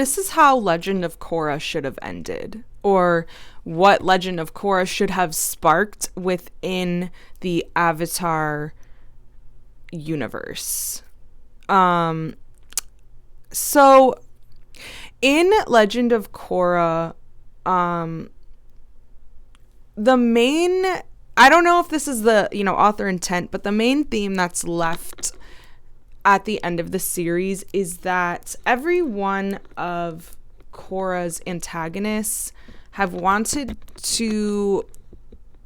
this is how Legend of Korra should have ended, or what Legend of Korra should have sparked within the Avatar universe. So in Legend of Korra, the main, I don't know if this is the, author intent, but the main theme that's left at the end of the series is that every one of Korra's antagonists have wanted to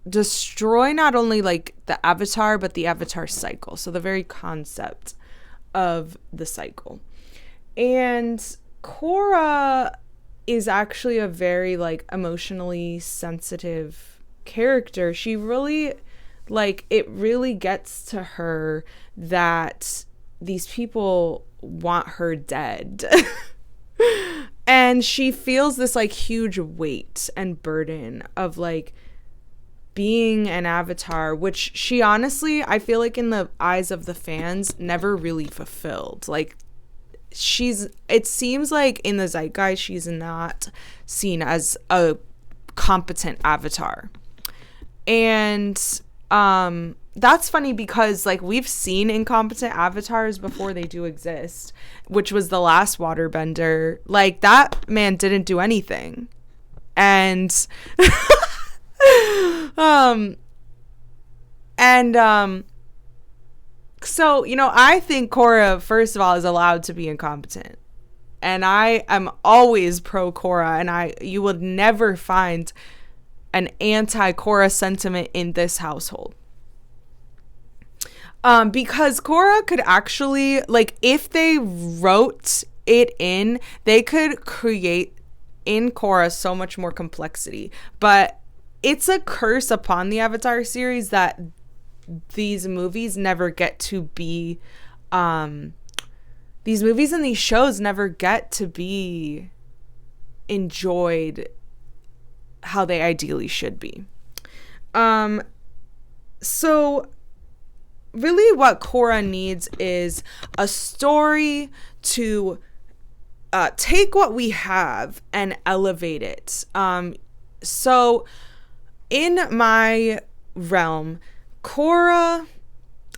destroy not only like the Avatar, but the Avatar cycle. So the very concept of the cycle. And Korra is actually a very like emotionally sensitive character. She really, like, it really gets to her that these people want her dead. And she feels this like huge weight and burden of like being an Avatar, which she honestly, I feel like in the eyes of the fans, never really fulfilled. Like, it seems like in the zeitgeist, she's not seen as a competent Avatar. And that's funny because like we've seen incompetent Avatars before they do exist, which was the last waterbender. Like, that man didn't do anything. And so, I think Korra, first of all, is allowed to be incompetent. And I am always pro Korra, and you would never find an anti-Korra sentiment in this household. Because Korra could actually, like, if they wrote it in, they could create in Korra so much more complexity. But it's a curse upon the Avatar series that these movies never get to be, these movies and these shows never get to be enjoyed how they ideally should be. So really what Korra needs is a story to take what we have and elevate it. So in my realm, Korra,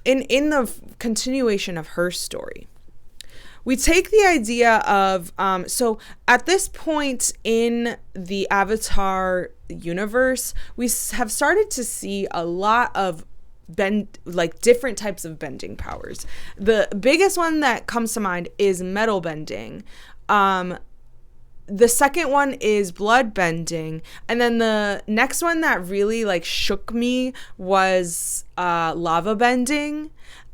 in the continuation of her story, we take the idea of, so at this point in the Avatar universe, we have started to see a lot of different types of bending powers. The biggest one that comes to mind is metal bending. The second one is blood bending. And then the next one that really like shook me was lava bending.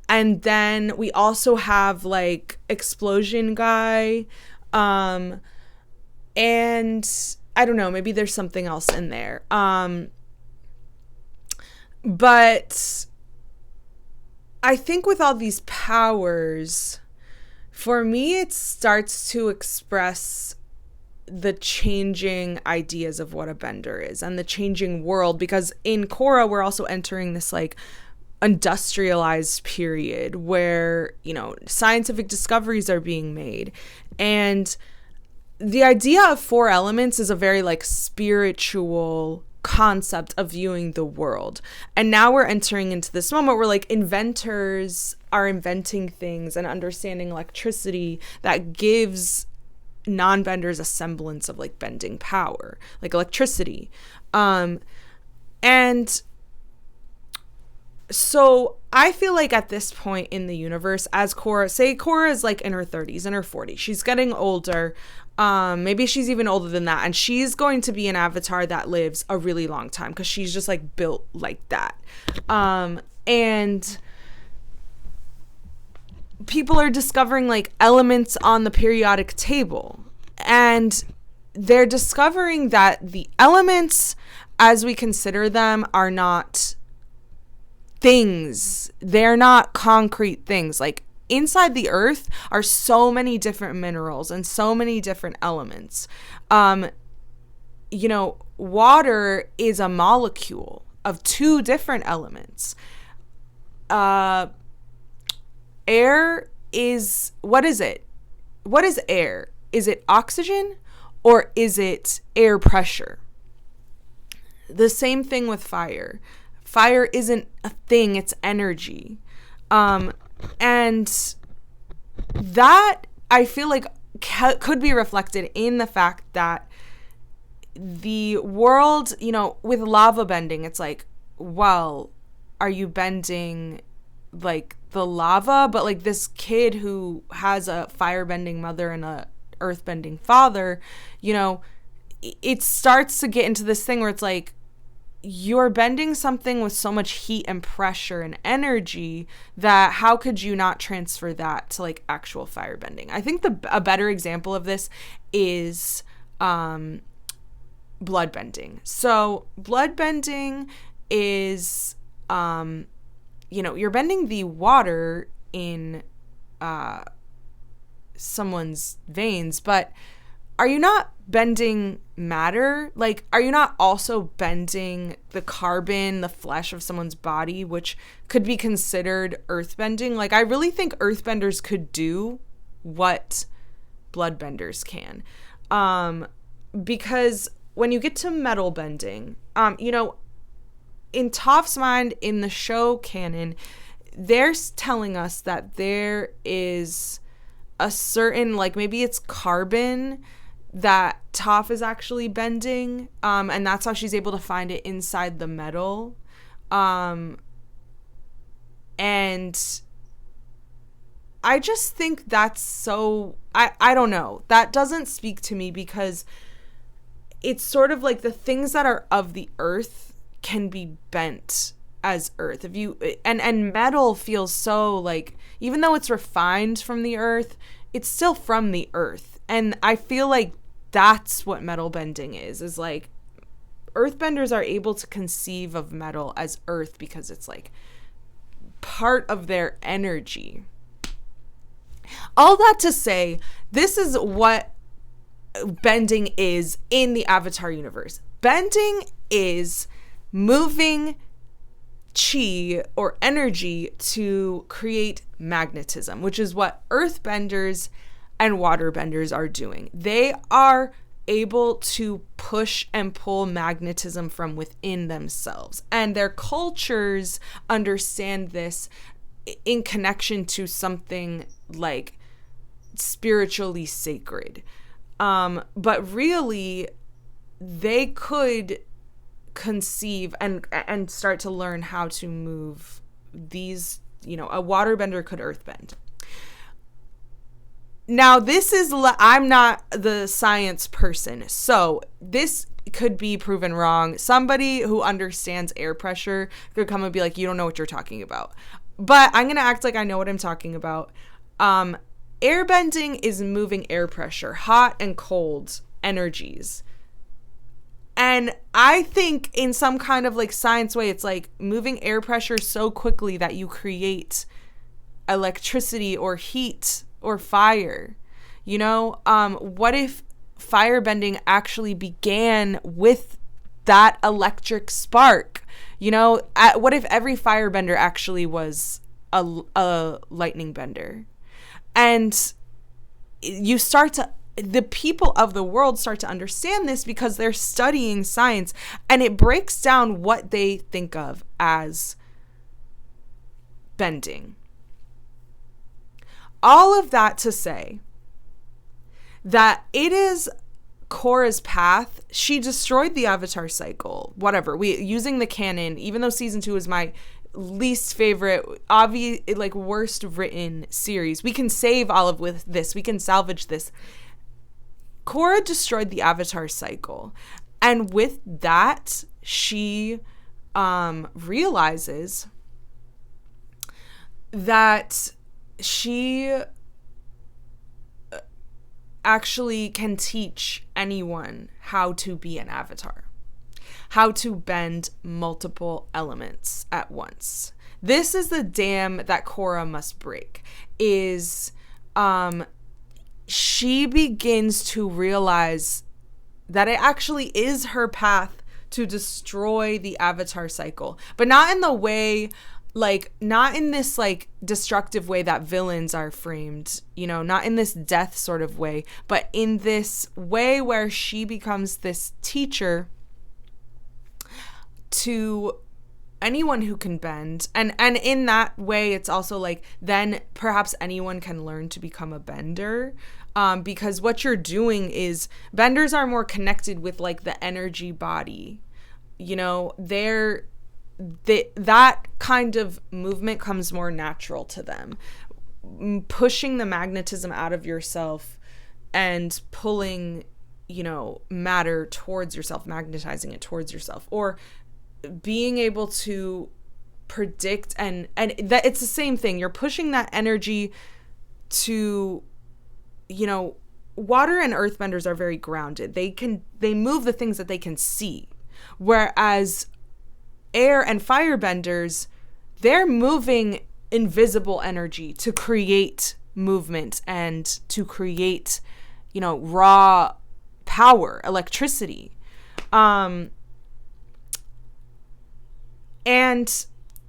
And then we also have like explosion guy. And I don't know, maybe there's something else in there. But I think with all these powers, for me, it starts to express the changing ideas of what a bender is and the changing world, because in Korra, we're also entering this like industrialized period where, scientific discoveries are being made. And the idea of 4 elements is a very like spiritual concept of viewing the world. And now we're entering into this moment where like inventors are inventing things and understanding electricity that gives non-benders a semblance of like bending power, like electricity. And so I feel like at this point in the universe, as Korra is like in her 30s, in her 40s, she's getting older. Maybe she's even older than that, and she's going to be an Avatar that lives a really long time because she's just like built like that. And people are discovering like elements on the periodic table, and they're discovering that the elements as we consider them are not things. They're not concrete things. Like, inside the earth are so many different minerals and so many different elements. Water is a molecule of 2 different elements. Air is, what is it? What is air? is it oxygen or is it air pressure? The same thing with fire. Fire isn't a thing, it's energy. And that, I feel like, could be reflected in the fact that the world, with lava bending, it's like, well, are you bending like the lava? But like this kid who has a fire-bending mother and a earth-bending father, it starts to get into this thing where it's like, you're bending something with so much heat and pressure and energy that how could you not transfer that to like actual fire bending? I think a better example of this is blood bending. So blood bending is, you're bending the water in someone's veins, but are you not bending matter? Like, are you not also bending the carbon, the flesh of someone's body, which could be considered earthbending? Like, I really think earthbenders could do what bloodbenders can. Because when you get to metal bending, in Toph's mind, in the show canon, they're telling us that there is a certain, like, maybe it's carbon that Toph is actually bending, and that's how she's able to find it inside the metal. And I just think that's so, I don't know. That doesn't speak to me because it's sort of like the things that are of the earth can be bent as earth. If you, and metal feels so like, even though it's refined from the earth, it's still from the earth. And I feel like that's what metal bending is like earthbenders are able to conceive of metal as earth because it's like part of their energy. All that to say, this is what bending is in the Avatar universe. Bending is moving chi or energy to create magnetism, which is what earthbenders and waterbenders are doing. They are able to push and pull magnetism from within themselves, and their cultures understand this in connection to something like spiritually sacred. But really, they could conceive and start to learn how to move these, a waterbender could earthbend. Now, this is, I'm not the science person, so this could be proven wrong. Somebody who understands air pressure could come and be like, you don't know what you're talking about. But I'm going to act like I know what I'm talking about. Airbending is moving air pressure, hot and cold energies. And I think in some kind of like science way, it's like moving air pressure so quickly that you create electricity or heat or fire. What if firebending actually began with that electric spark? What if every firebender actually was a lightning bender? And the people of the world start to understand this because they're studying science, and it breaks down what they think of as bending. All of that to say that it is Korra's path. She destroyed the Avatar cycle. Whatever. Using the canon, even though season 2 is my least favorite, worst written series, we can save all of with this. We can salvage this. Korra destroyed the Avatar cycle, and with that, she realizes that she actually can teach anyone how to be an avatar, how to bend multiple elements at once. This is the dam that Korra must break, is she begins to realize that it actually is her path to destroy the Avatar cycle, but not in the way like, not in this like destructive way that villains are framed, you know, not in this death sort of way, but in this way where she becomes this teacher to anyone who can bend. And in that way, it's also like, then perhaps anyone can learn to become a bender. Because what you're doing is, benders are more connected with like the energy body, you know, that kind of movement comes more natural to them. Pushing the magnetism out of yourself and pulling, you know, matter towards yourself, magnetizing it towards yourself, or being able to predict and that it's the same thing. You're pushing that energy to, you know, water and earthbenders are very grounded. They move the things that they can see. Whereas air and firebenders, they're moving invisible energy to create movement and to create, you know, raw power, electricity. And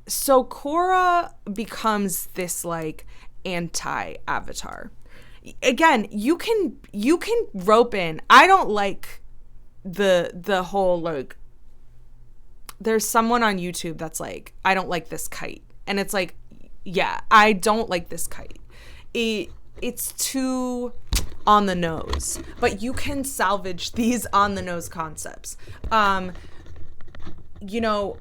so Korra becomes this like anti-Avatar. Again, you can rope in. I don't like the whole like, there's someone on YouTube that's like, I don't like this kite. And it's like, yeah, I don't like this kite. It's too on the nose. But you can salvage these on the nose concepts. You know,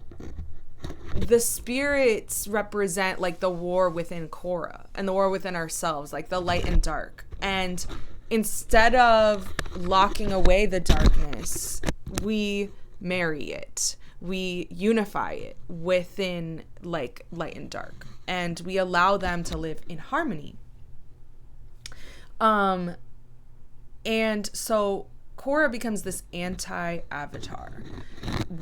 the spirits represent like the war within Korra and the war within ourselves, like the light and dark. And instead of locking away the darkness, we marry it. We unify it within like light and dark, and we allow them to live in harmony. And so Korra becomes this anti-Avatar,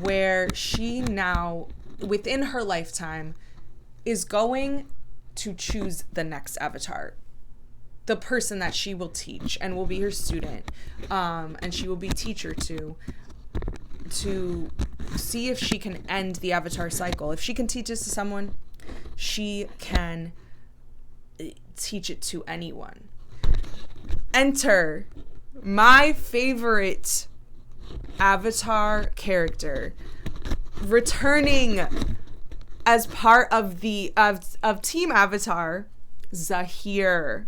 where she now, within her lifetime, is going to choose the next Avatar, the person that she will teach and will be her student, and she will be teacher to see if she can end the Avatar cycle. If she can teach this to someone, she can teach it to anyone. Enter my favorite Avatar character, returning as part of the of Team Avatar, Zahir.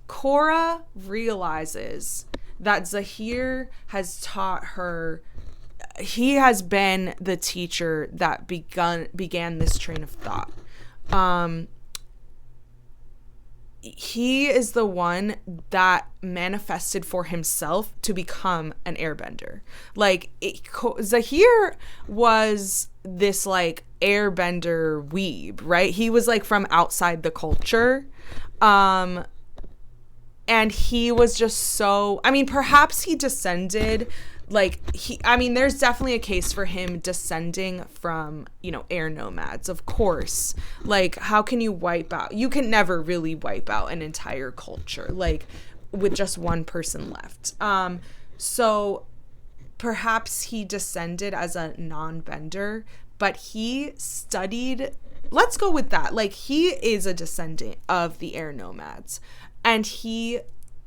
Korra realizes that Zahir has taught her. He has been the teacher that began this train of thought. He is the one that manifested for himself to become an airbender. Like, Zahir was this like airbender weeb, right? He was like from outside the culture. And he was just so, I mean, perhaps he descended, like, there's definitely a case for him descending from, you know, air nomads, of course. Like, how can you wipe out? You can never really wipe out an entire culture, like, with just one person left. So perhaps he descended as a non-bender, but he studied, let's go with that. Like, he is a descendant of the air nomads, and he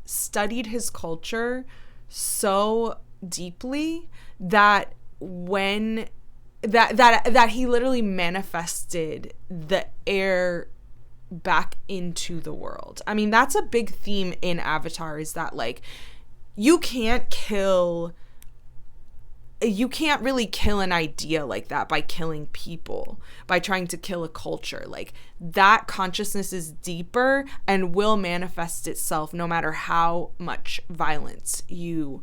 studied his culture so deeply that when that he literally manifested the air back into the world. I mean, that's a big theme in Avatar, is that like you can't really kill an idea like that by killing people, by trying to kill a culture. Like, that consciousness is deeper and will manifest itself no matter how much violence you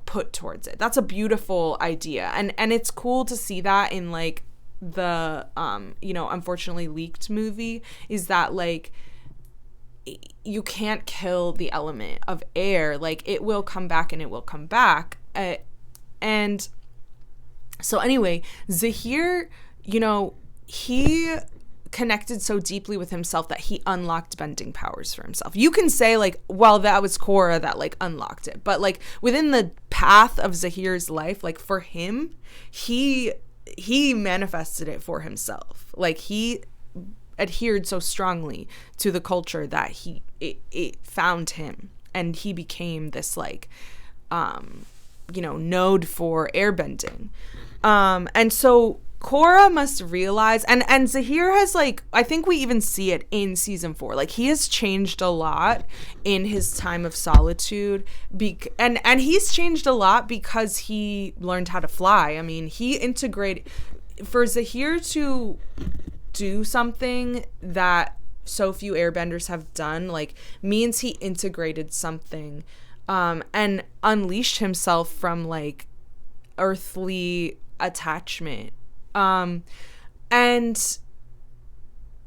put towards it. That's a beautiful idea. And it's cool to see that in like the, unfortunately leaked movie, is that like, you can't kill the element of air. Like, it will come back and it will come back. And so anyway, Zahir, he connected so deeply with himself that he unlocked bending powers for himself. You can say like, well, that was Korra that like unlocked it, but like within the path of Zahir's life, like for him, he he manifested it for himself. Like, he adhered so strongly to the culture that it found him, and he became this, like, node for airbending. And so Korra must realize, and Zahir has, like, I think we even see it in season 4. Like, he has changed a lot in his time of solitude, and he's changed a lot because he learned how to fly. I mean, he integrated, for Zahir to do something that so few airbenders have done, like, means he integrated something, and unleashed himself from, like, earthly attachment. And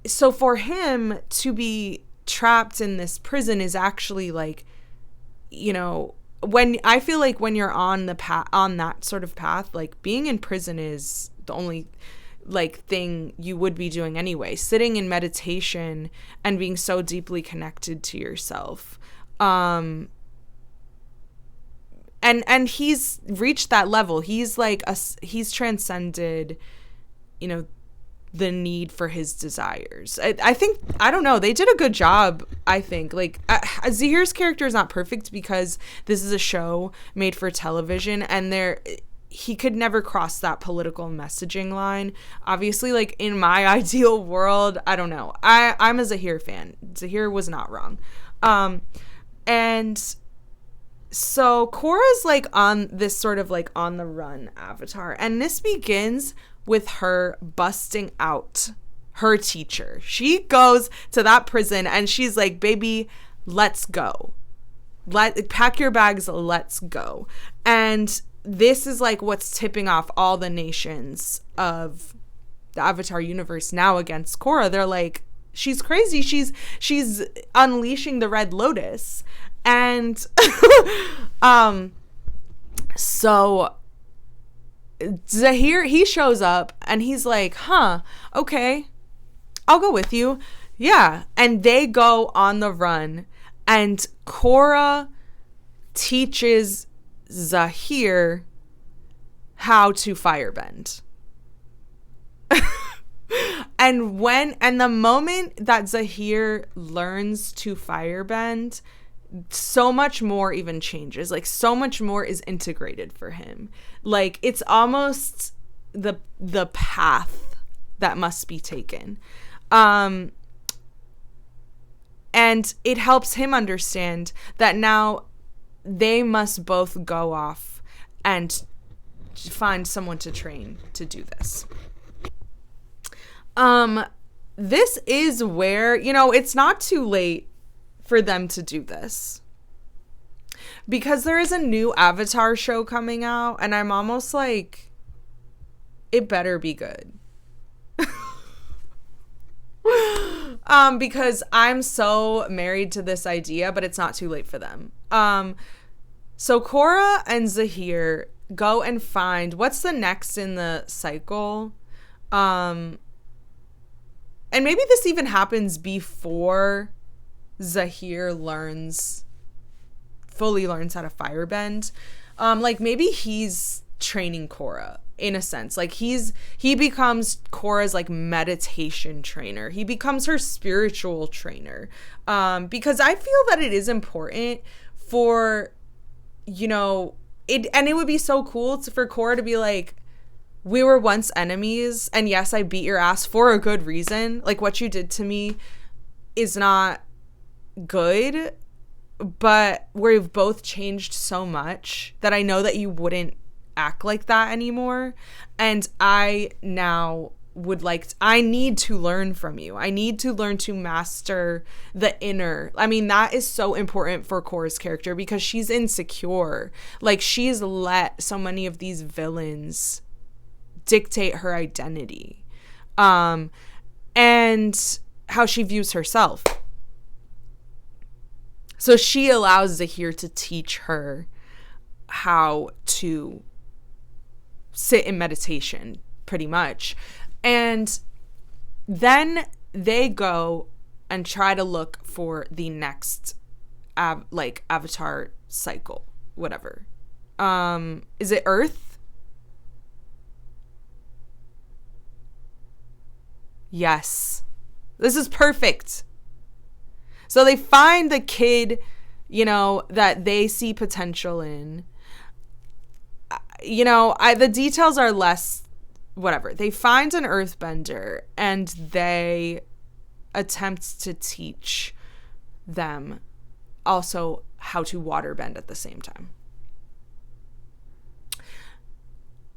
so for him to be trapped in this prison is actually, like, when I feel like when you're on the path, on that sort of path, like, being in prison is the only, like, thing you would be doing anyway, sitting in meditation and being so deeply connected to yourself. And he's reached that level. He's like he's transcended, the need for his desires. I think, I don't know, they did a good job. I think, like, Zahir's character is not perfect because this is a show made for television, and he could never cross that political messaging line. Obviously, like, in my ideal world, I don't know. I'm a Zahir fan. Zahir was not wrong. And so Korra's, like, on this sort of, like, on the run avatar, and this begins with her busting out her teacher. She goes to that prison and she's like, baby, let's go. Pack your bags, let's go. And this is, like, what's tipping off all the nations of the Avatar universe now against Korra. They're like, she's crazy. She's unleashing the Red Lotus. And so Zahir, he shows up and he's like, okay, I'll go with you. Yeah. And they go on the run, and Korra teaches Zahir how to firebend. And the moment that Zahir learns to firebend, so much more even changes. Like, so much more is integrated for him. Like, it's almost the path that must be taken. And it helps him understand that now they must both go off and find someone to train to do this. This is where, it's not too late for them to do this, because there is a new Avatar show coming out, and I'm almost like, it better be good. Because I'm so married to this idea, but it's not too late for them. So Korra and Zahir go and find what's the next in the cycle. And maybe this even happens before Zahir fully learns how to firebend. Like, maybe he's training Korra in a sense. Like, he becomes Korra's, like, meditation trainer. He becomes her spiritual trainer. Because I feel that it is important for, it would be so cool for Korra to be like, we were once enemies, and yes, I beat your ass for a good reason. Like, what you did to me is not good, but we've both changed so much that I know that you wouldn't act like that anymore. And I now I need to learn from you. I need to learn to master the inner. I mean, that is so important for Korra's character, because she's insecure. Like, she's let so many of these villains dictate her identity, and how she views herself. So she allows Zahir to teach her how to sit in meditation, pretty much. And then they go and try to look for the next Avatar cycle, whatever. Is it Earth? Yes. This is perfect. So they find the kid, that they see potential in. The details are less, whatever. They find an earthbender and they attempt to teach them also how to waterbend at the same time.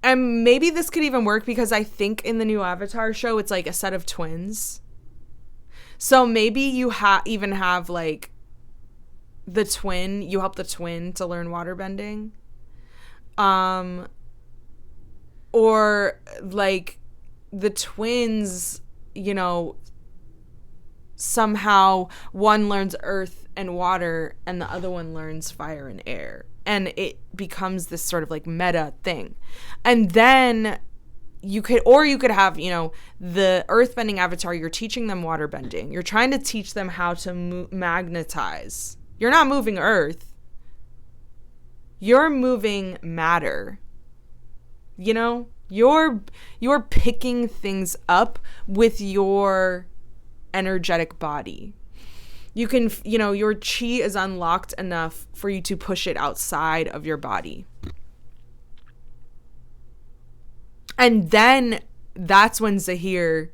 And maybe this could even work because I think in the new Avatar show, it's like a set of twins. So maybe you even have like the twin, you help the twin to learn waterbending. Or like the twins, somehow one learns earth and water and the other one learns fire and air. And it becomes this sort of like meta thing. And then you could have, the earthbending avatar, you're teaching them waterbending. You're trying to teach them how to magnetize. You're not moving earth. You're moving matter. You're picking things up with your energetic body. You can, your chi is unlocked enough for you to push it outside of your body. And then that's when Zahir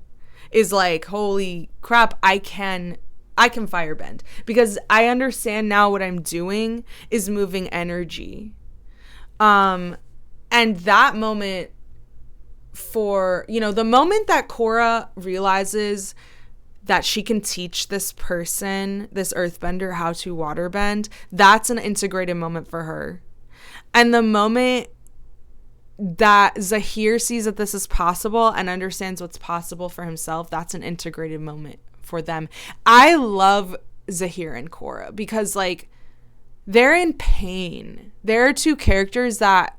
is like, holy crap, I can firebend. Because I understand now what I'm doing is moving energy. And that moment the moment that Korra realizes that she can teach this person, this earthbender, how to waterbend, that's an integrated moment for her. And the moment that Zahir sees that this is possible and understands what's possible for himself, that's an integrated moment for them. I love Zahir and Korra because, like, they're in pain. There are two characters that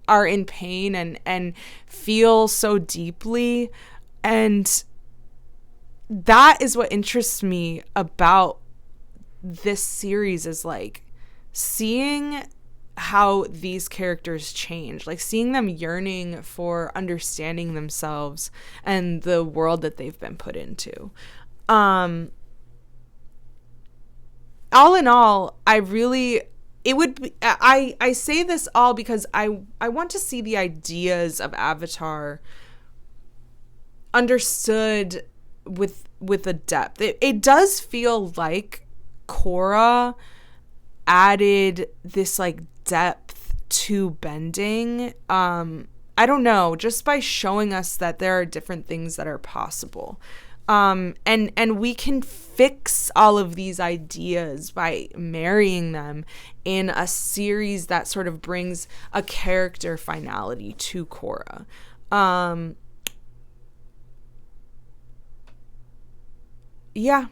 are in pain and feel so deeply, and that is what interests me about this series, is like seeing how these characters change, like seeing them yearning for understanding themselves and the world that they've been put into. All in all, I say this all because I want to see the ideas of Avatar understood with a depth. It does feel like Korra added this like depth to bending. I don't know, just by showing us that there are different things that are possible. And we can fix all of these ideas by marrying them in a series that sort of brings a character finality to Korra. Yeah,